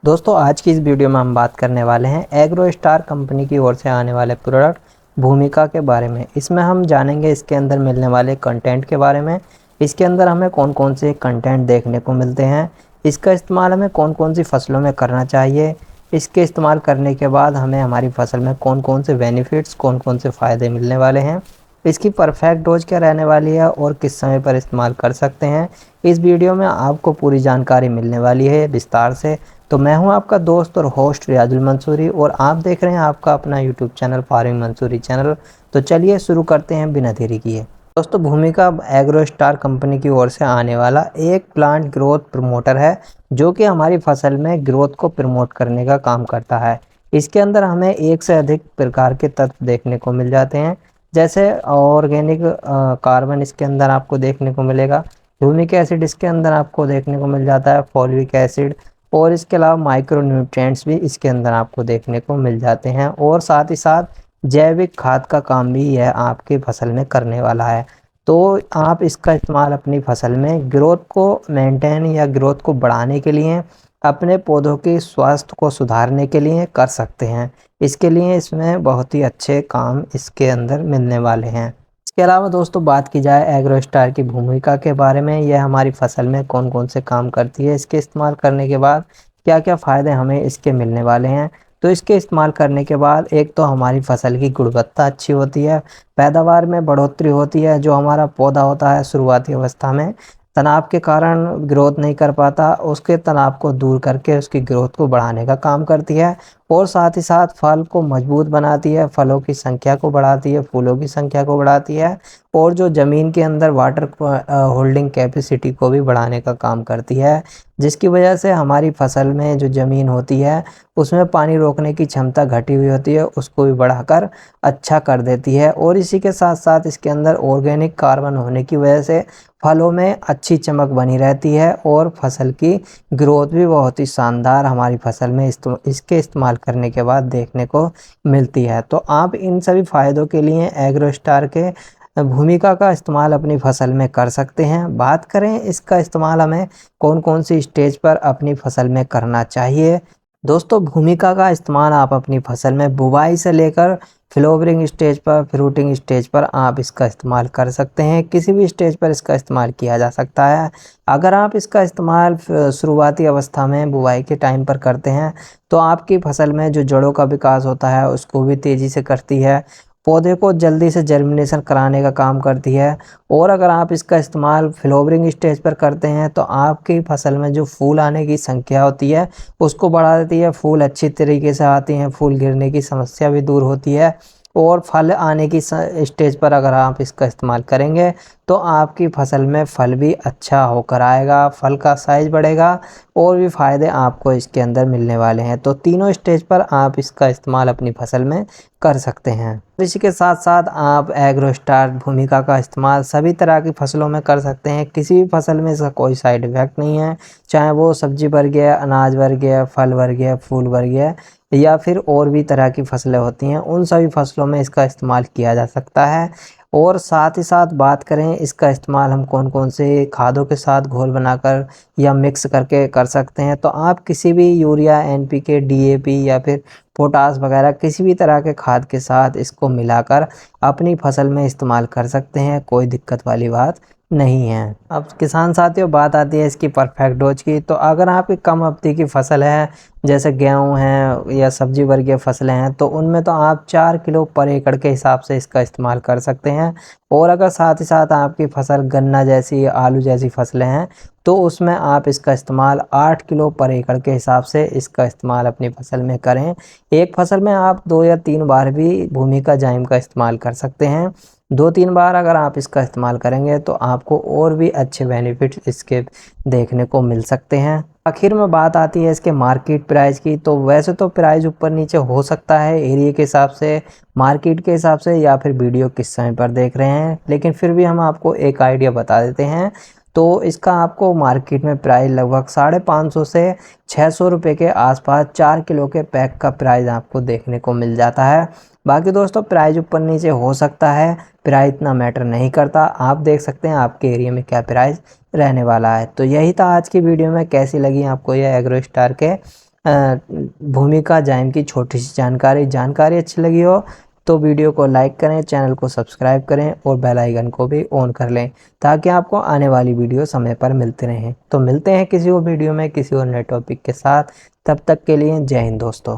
दोस्तों आज की इस वीडियो में हम बात करने वाले हैं एग्रो स्टार कंपनी की ओर से आने वाले प्रोडक्ट भूमिका के बारे में। इसमें हम जानेंगे इसके अंदर मिलने वाले कंटेंट के बारे में। इसके अंदर हमें कौन कौन से कंटेंट देखने को मिलते हैं, इसका इस्तेमाल हमें कौन कौन सी फसलों में करना चाहिए, इसके इस्तेमाल करने के बाद हमें हमारी फसल में कौन कौन से बेनिफिट्स, कौन कौन से फ़ायदे मिलने वाले हैं, इसकी परफेक्ट डोज क्या रहने वाली है और किस समय पर इस्तेमाल कर सकते हैं। इस वीडियो में आपको पूरी जानकारी मिलने वाली है विस्तार से। तो मैं हूं आपका दोस्त और होस्ट रियाजुल मंसूरी और आप देख रहे हैं आपका अपना YouTube channel farming Mansuri channel. तो चलिए शुरू करते हैं बिना देरी किए। दोस्तों भूमिका एग्रो स्टार कंपनी की ओर से आने वाला एक प्लांट ग्रोथ प्रमोटर है जो कि हमारी फसल में ग्रोथ को प्रमोट करने का काम करता है। इसके अंदर हमें एक से अधिक प्रकार के तत्व देखने को मिल जाते हैं, जैसे ऑर्गेनिक कार्बन इसके अंदर आपको देखने को मिलेगा, ह्यूमिक एसिड इसके अंदर आपको देखने को मिल जाता है, फॉलिक एसिड, और इसके अलावा माइक्रो न्यूट्रिएंट्स भी इसके अंदर आपको देखने को मिल जाते हैं। और साथ ही साथ जैविक खाद का काम भी यह आपकी फसल में करने वाला है। तो आप इसका इस्तेमाल अपनी फसल में ग्रोथ को मेंटेन या ग्रोथ को बढ़ाने के लिए, अपने पौधों के स्वास्थ्य को सुधारने के लिए कर सकते हैं। इसके लिए इसमें बहुत ही अच्छे काम इसके अंदर मिलने वाले हैं। इसके अलावा दोस्तों बात की जाए एग्रो स्टार की भूमिका के बारे में, यह हमारी फसल में कौन कौन से काम करती है, इसके इस्तेमाल करने के बाद क्या क्या फ़ायदे हमें इसके मिलने वाले हैं। तो इसके इस्तेमाल करने के बाद एक तो हमारी फसल की गुणवत्ता अच्छी होती है, पैदावार में बढ़ोतरी होती है। जो हमारा पौधा होता है शुरुआती अवस्था में तनाव के कारण ग्रोथ नहीं कर पाता, उसके तनाव को दूर करके उसकी ग्रोथ को बढ़ाने का काम करती है। और साथ ही साथ फल को मजबूत बनाती है, फलों की संख्या को बढ़ाती है, फूलों की संख्या को बढ़ाती है, और जो ज़मीन के अंदर वाटर होल्डिंग कैपेसिटी को भी बढ़ाने का काम करती है, जिसकी वजह से हमारी फसल में जो ज़मीन होती है उसमें पानी रोकने की क्षमता घटी हुई होती है, उसको भी बढ़ाकर अच्छा कर देती है। और इसी के साथ साथ इसके अंदर ऑर्गेनिक कार्बन होने की वजह से फलों में अच्छी चमक बनी रहती है और फसल की ग्रोथ भी बहुत ही शानदार हमारी फसल में इसके इस्तेमाल करने के बाद देखने को मिलती है। तो आप इन सभी फ़ायदों के लिए एग्रो स्टार के भूमिका का इस्तेमाल अपनी फसल में कर सकते हैं। बात करें इसका इस्तेमाल हमें कौन कौन सी स्टेज पर अपनी फसल में करना चाहिए। दोस्तों भूमिका का इस्तेमाल आप अपनी फसल में बुवाई से लेकर फ्लावरिंग स्टेज पर, फ्रूटिंग स्टेज पर आप इसका इस्तेमाल कर सकते हैं। किसी भी स्टेज पर इसका इस्तेमाल किया जा सकता है। अगर आप इसका इस्तेमाल शुरुआती अवस्था में बुवाई के टाइम पर करते हैं तो आपकी फसल में जो जड़ों का विकास होता है उसको भी तेज़ी से करती है, पौधे को जल्दी से जर्मिनेशन कराने का काम करती है। और अगर आप इसका इस्तेमाल फ्लावरिंग स्टेज पर करते हैं तो आपकी फसल में जो फूल आने की संख्या होती है उसको बढ़ा देती है, फूल अच्छी तरीके से आते हैं, फूल गिरने की समस्या भी दूर होती है। और फल आने की स्टेज पर अगर आप इसका इस्तेमाल करेंगे तो आपकी फसल में फल भी अच्छा होकर आएगा, फल का साइज बढ़ेगा और भी फ़ायदे आपको इसके अंदर मिलने वाले हैं। तो तीनों स्टेज पर आप इसका इस्तेमाल अपनी फसल में कर सकते हैं। इसी के साथ साथ आप एग्रो स्टार भूमिका का इस्तेमाल सभी तरह की फसलों में कर सकते हैं। किसी भी फसल में इसका कोई साइड इफ़ेक्ट नहीं है, चाहे वो सब्जी वर्गीय, अनाज वर्गीय, फल वर्गीय, फूल वर्गीय या फिर और भी तरह की फसलें होती हैं, उन सभी फसलों में इसका इस्तेमाल किया जा सकता है। और साथ ही साथ बात करें इसका इस्तेमाल हम कौन कौन से खादों के साथ घोल बनाकर या मिक्स करके कर सकते हैं, तो आप किसी भी यूरिया, एनपीके, डीएपी या फिर पोटास वगैरह किसी भी तरह के खाद के साथ इसको मिलाकर अपनी फसल में इस्तेमाल कर सकते हैं, कोई दिक्कत वाली बात नहीं है। अब किसान साथियों बात आती है इसकी परफेक्ट डोज की। तो अगर आपकी कम अवधि की फसल है, जैसे गेहूं है या सब्जी वर्गीय फसलें हैं, तो उनमें तो आप 4 किलो पर एकड़ के हिसाब से इसका इस्तेमाल कर सकते हैं। और अगर साथ ही साथ आपकी फसल गन्ना जैसी, आलू जैसी फसलें हैं तो उसमें आप इसका इस्तेमाल 8 किलो पर एकड़ के हिसाब से इसका इस्तेमाल अपनी फसल में करें। एक फसल में आप 2 या 3 बार भी भूमिका जाइम का इस्तेमाल कर सकते हैं। 2-3 बार अगर आप इसका इस्तेमाल करेंगे तो आपको और भी अच्छे बेनिफिट इसके देखने को मिल सकते हैं। आखिर में बात आती है इसके मार्केट प्राइस की। तो वैसे तो प्राइस ऊपर नीचे हो सकता है एरिया के हिसाब से, मार्केट के हिसाब से, या फिर वीडियो किस समय पर देख रहे हैं, लेकिन फिर भी हम आपको एक आइडिया बता देते हैं। तो इसका आपको मार्केट में प्राइस लगभग 550 से 600 रुपये के आसपास 4 किलो के पैक का प्राइस आपको देखने को मिल जाता है। बाकी दोस्तों प्राइस ऊपर नीचे हो सकता है, प्राइस इतना मैटर नहीं करता। आप देख सकते हैं आपके एरिया में क्या प्राइस रहने वाला है। तो यही था आज की वीडियो में। कैसी लगी आपको यह एग्रो स्टार के भूमिका जाइम की छोटी सी जानकारी अच्छी लगी हो तो वीडियो को लाइक करें, चैनल को सब्सक्राइब करें और बेल आइकन को भी ऑन कर लें ताकि आपको आने वाली वीडियो समय पर मिलते रहें। तो मिलते हैं किसी और वीडियो में किसी और नए टॉपिक के साथ। तब तक के लिए जय हिंद दोस्तों।